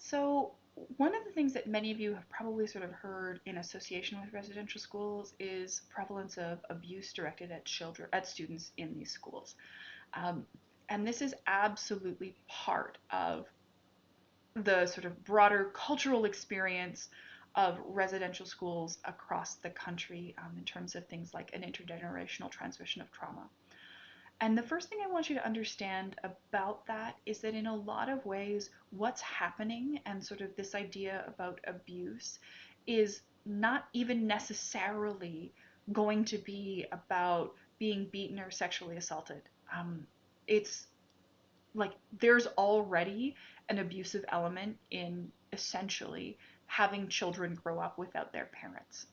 So, one of the things that many of you have probably sort of heard in association with residential schools is prevalence of abuse directed at children, at students in these schools. Um, and this is absolutely part of the sort of broader cultural experience of residential schools across the country in terms of things like an intergenerational transmission of trauma. And the first thing I want you to understand about that is that in a lot of ways, what's happening and sort of this idea about abuse is not even necessarily going to be about being beaten or sexually assaulted. It's like there's already an abusive element in essentially having children grow up without their parents.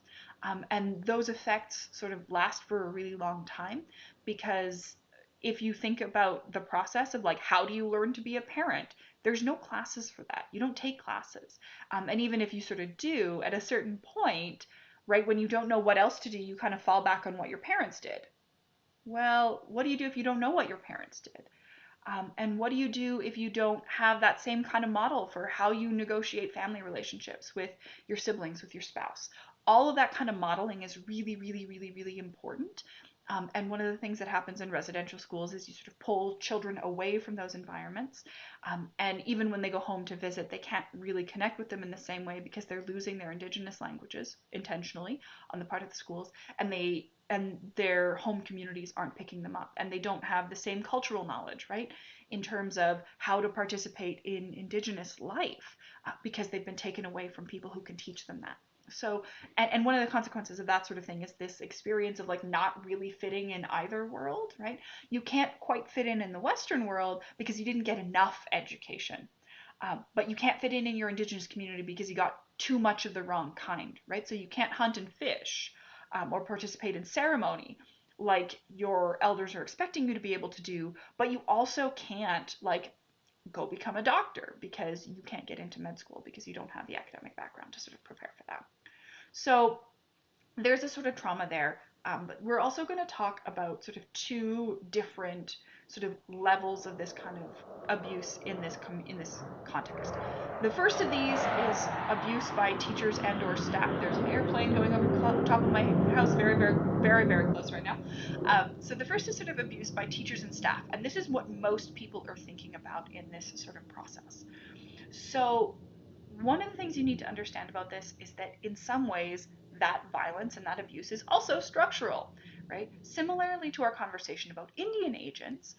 And those effects sort of last for a really long time because if you think about the process of like how do you learn to be a parent, there's no classes for that. You don't take classes. And even if you sort of do, at a certain point, right, when you don't know what else to do, you kind of fall back on what your parents did. Well, what do you do if you don't know what your parents did? And what do you do if you don't have that same kind of model for how you negotiate family relationships with your siblings, with your spouse? All of that kind of modeling is really, really, really, really important. And one of the things that happens in residential schools is you sort of pull children away from those environments. And even when they go home to visit, they can't really connect with them in the same way because they're losing their indigenous languages intentionally on the part of the schools. And their home communities aren't picking them up and they don't have the same cultural knowledge, right, in terms of how to participate in indigenous life because they've been taken away from people who can teach them that. So, and one of the consequences of that sort of thing is this experience of like not really fitting in either world, right? You can't quite fit in the Western world because you didn't get enough education. But you can't fit in your indigenous community because you got too much of the wrong kind, right? So you can't hunt and fish or participate in ceremony like your elders are expecting you to be able to do, but you also can't like go become a doctor because you can't get into med school because you don't have the academic background to sort of prepare for that. So there's a sort of trauma there. But we're also going to talk about sort of two different sort of levels of this kind of abuse in this context. The first of these is abuse by teachers and or staff. There's an airplane going over the top of my house, very, very, very, very close right now. So the first is sort of abuse by teachers and staff, and this is what most people are thinking about in this sort of process. So one of the things you need to understand about this is that in some ways that violence and that abuse is also structural, right? Similarly to our conversation about Indian agents,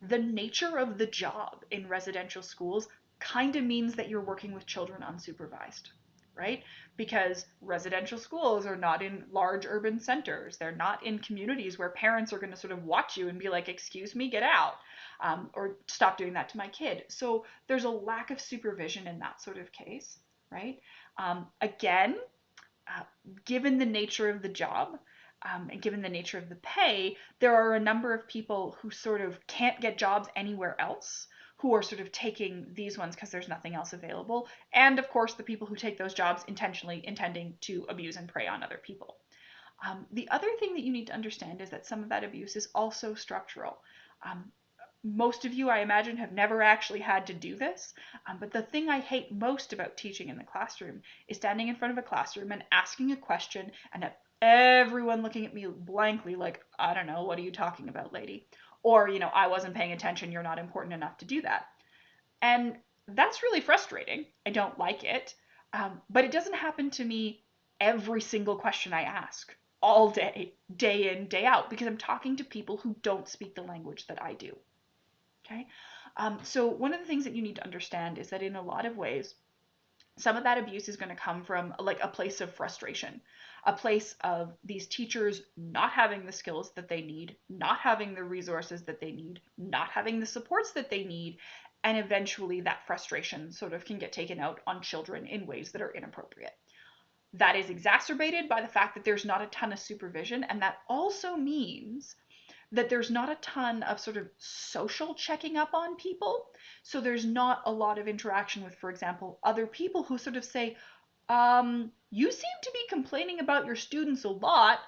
the nature of the job in residential schools kind of means that you're working with children unsupervised, right? Because residential schools are not in large urban centers. They're not in communities where parents are going to sort of watch you and be like, excuse me, get out, or stop doing that to my kid. So there's a lack of supervision in that sort of case, right? Again, uh, given the nature of the job, and given the nature of the pay, there are a number of people who sort of can't get jobs anywhere else who are sort of taking these ones because there's nothing else available. And of course, the people who take those jobs intentionally intending to abuse and prey on other people. The other thing that you need to understand is that some of that abuse is also structural. Um, Most of you, I imagine, have never actually had to do this. But the thing I hate most about teaching in the classroom is standing in front of a classroom and asking a question and everyone looking at me blankly like, I don't know, what are you talking about, lady? Or, I wasn't paying attention, you're not important enough to do that. And that's really frustrating. I don't like it. But it doesn't happen to me every single question I ask all day, day in, day out, because I'm talking to people who don't speak the language that I do. Okay. So one of the things that you need to understand is that in a lot of ways, some of that abuse is going to come from like a place of frustration, a place of these teachers not having the skills that they need, not having the resources that they need, not having the supports that they need, and eventually that frustration sort of can get taken out on children in ways that are inappropriate. That is exacerbated by the fact that there's not a ton of supervision, and that also means that there's not a ton of sort of social checking up on people. So there's not a lot of interaction with, for example, other people who sort of say, you seem to be complaining about your students a lot.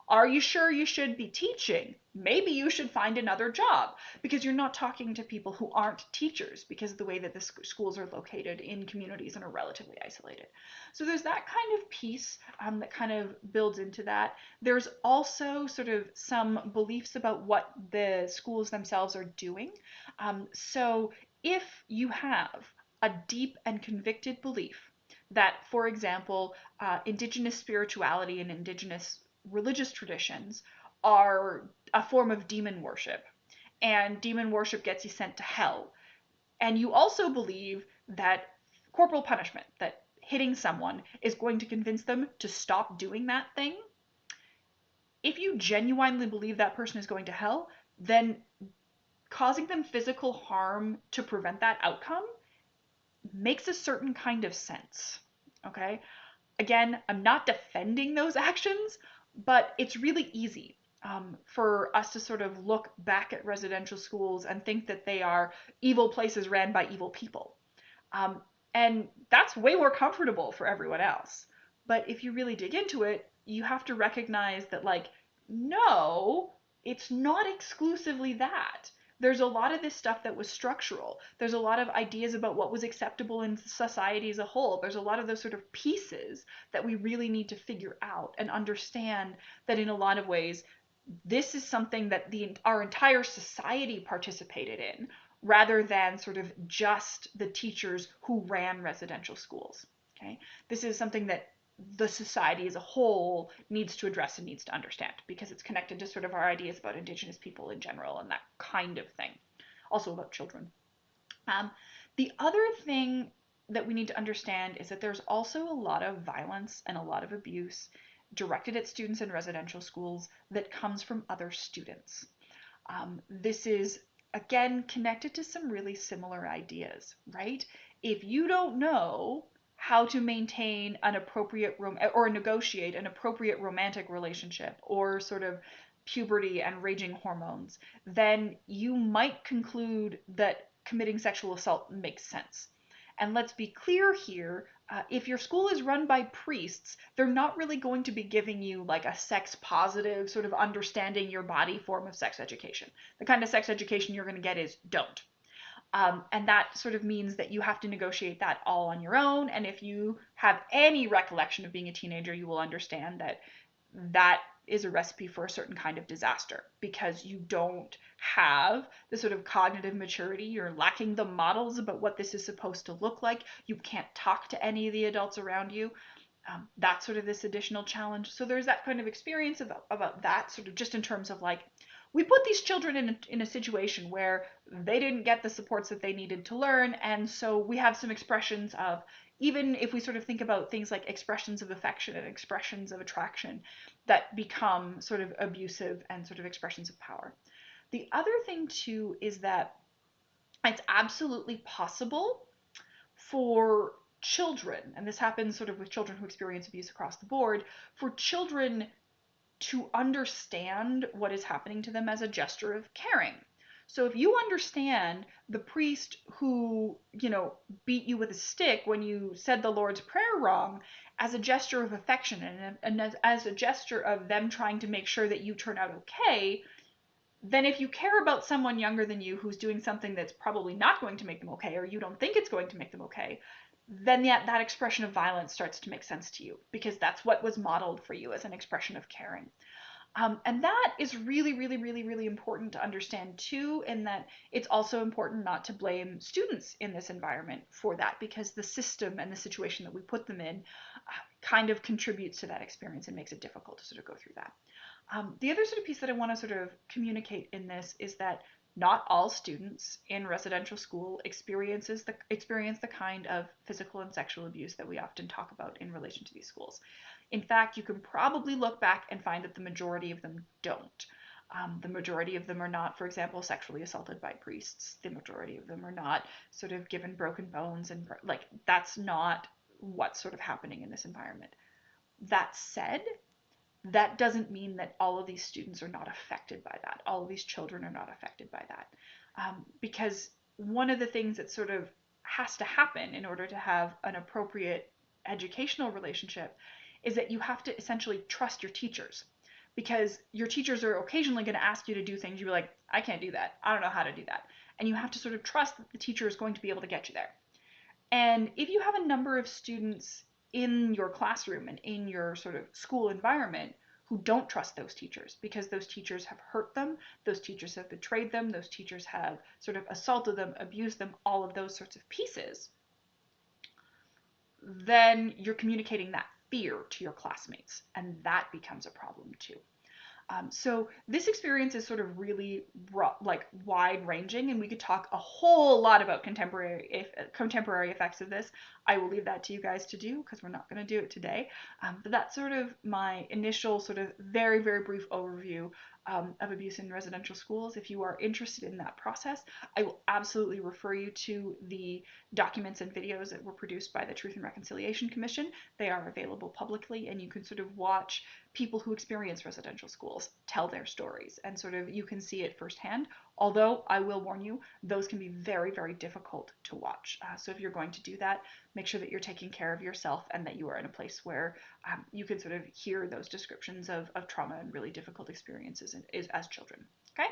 Are you sure you should be teaching? Maybe you should find another job, because you're not talking to people who aren't teachers because of the way that the schools are located in communities and are relatively isolated. So there's that kind of piece that kind of builds into that. There's also sort of some beliefs about what the schools themselves are doing. So if you have a deep and convicted belief that, for example, indigenous spirituality and indigenous religious traditions are a form of demon worship, and demon worship gets you sent to hell, and you also believe that corporal punishment, that hitting someone, is going to convince them to stop doing that thing, if you genuinely believe that person is going to hell, then causing them physical harm to prevent that outcome makes a certain kind of sense. Okay? Again, I'm not defending those actions, but it's really easy for us to sort of look back at residential schools and think that they are evil places ran by evil people. Um, and that's way more comfortable for everyone else. But if you really dig into it, you have to recognize that, like, no, it's not exclusively that. There's a lot of this stuff that was structural. There's a lot of ideas about what was acceptable in society as a whole. There's a lot of those sort of pieces that we really need to figure out and understand that in a lot of ways, this is something that our entire society participated in, rather than sort of just the teachers who ran residential schools. Okay, this is something that the society as a whole needs to address and needs to understand, because it's connected to sort of our ideas about Indigenous people in general and that kind of thing. Also about children. Um, the other thing that we need to understand is that there's also a lot of violence and a lot of abuse directed at students in residential schools that comes from other students. This is, again, connected to some really similar ideas, right? If you don't know how to maintain an appropriate or negotiate an appropriate romantic relationship, or sort of puberty and raging hormones, then you might conclude that committing sexual assault makes sense. And let's be clear here, if your school is run by priests, they're not really going to be giving you like a sex positive, sort of understanding your body form of sex education. The kind of sex education you're going to get is don't. And that sort of means that you have to negotiate that all on your own. And if you have any recollection of being a teenager, you will understand that that is a recipe for a certain kind of disaster, because you don't have the sort of cognitive maturity. You're lacking the models about what this is supposed to look like. You can't talk to any of the adults around you. That's sort of this additional challenge. So there's that kind of experience about that, sort of just in terms of like, we put these children in a situation where they didn't get the supports that they needed to learn. And so we have some expressions of, even if we sort of think about things like expressions of affection and expressions of attraction, that become sort of abusive and sort of expressions of power. The other thing, too, is that it's absolutely possible for children, and this happens sort of with children who experience abuse across the board, for children to understand what is happening to them as a gesture of caring. So if you understand the priest who, beat you with a stick when you said the Lord's Prayer wrong as a gesture of affection, and as a gesture of them trying to make sure that you turn out okay, then if you care about someone younger than you who's doing something that's probably not going to make them okay, or you don't think it's going to make them okay, then that expression of violence starts to make sense to you, because that's what was modeled for you as an expression of caring. And that is really, really, really, really important to understand too, in that it's also important not to blame students in this environment for that, because the system and the situation that we put them in kind of contributes to that experience and makes it difficult to sort of go through that. The other sort of piece that I want to sort of communicate in this is that not all students in residential school experience the kind of physical and sexual abuse that we often talk about in relation to these schools. In fact, you can probably look back and find that the majority of them don't. The majority of them are not, for example, sexually assaulted by priests. The majority of them are not sort of given broken bones, and like, that's not what's sort of happening in this environment. That said, that doesn't mean that all of these students are not affected by that. All of these children are not affected by that. Because one of the things that sort of has to happen in order to have an appropriate educational relationship is that you have to essentially trust your teachers. because your teachers are occasionally going to ask you to do things you're like, I can't do that. I don't know how to do that. And you have to sort of trust that the teacher is going to be able to get you there. And if you have a number of students in your classroom and in your sort of school environment who don't trust those teachers because those teachers have hurt them, those teachers have betrayed them, those teachers have sort of assaulted them, abused them, all of those sorts of pieces, then you're communicating that fear to your classmates, and that becomes a problem too. So this experience is sort of really like wide ranging, and we could talk a whole lot about contemporary effects of this. I will leave that to you guys to do because we're not going to do it today. But that's sort of my initial sort of very, very brief overview of abuse in residential schools. If you are interested in that process, I will absolutely refer you to the documents and videos that were produced by the Truth and Reconciliation Commission. They are available publicly, and you can sort of watch people who experience residential schools tell their stories, and sort of you can see it firsthand. Although I will warn you, those can be very, very difficult to watch. So if you're going to do that, make sure that you're taking care of yourself and that you are in a place where you can sort of hear those descriptions of trauma and really difficult experiences as children. Okay,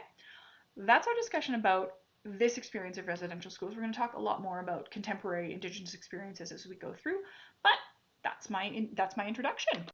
that's our discussion about this experience of residential schools. We're going to talk a lot more about contemporary Indigenous experiences as we go through, but that's my introduction.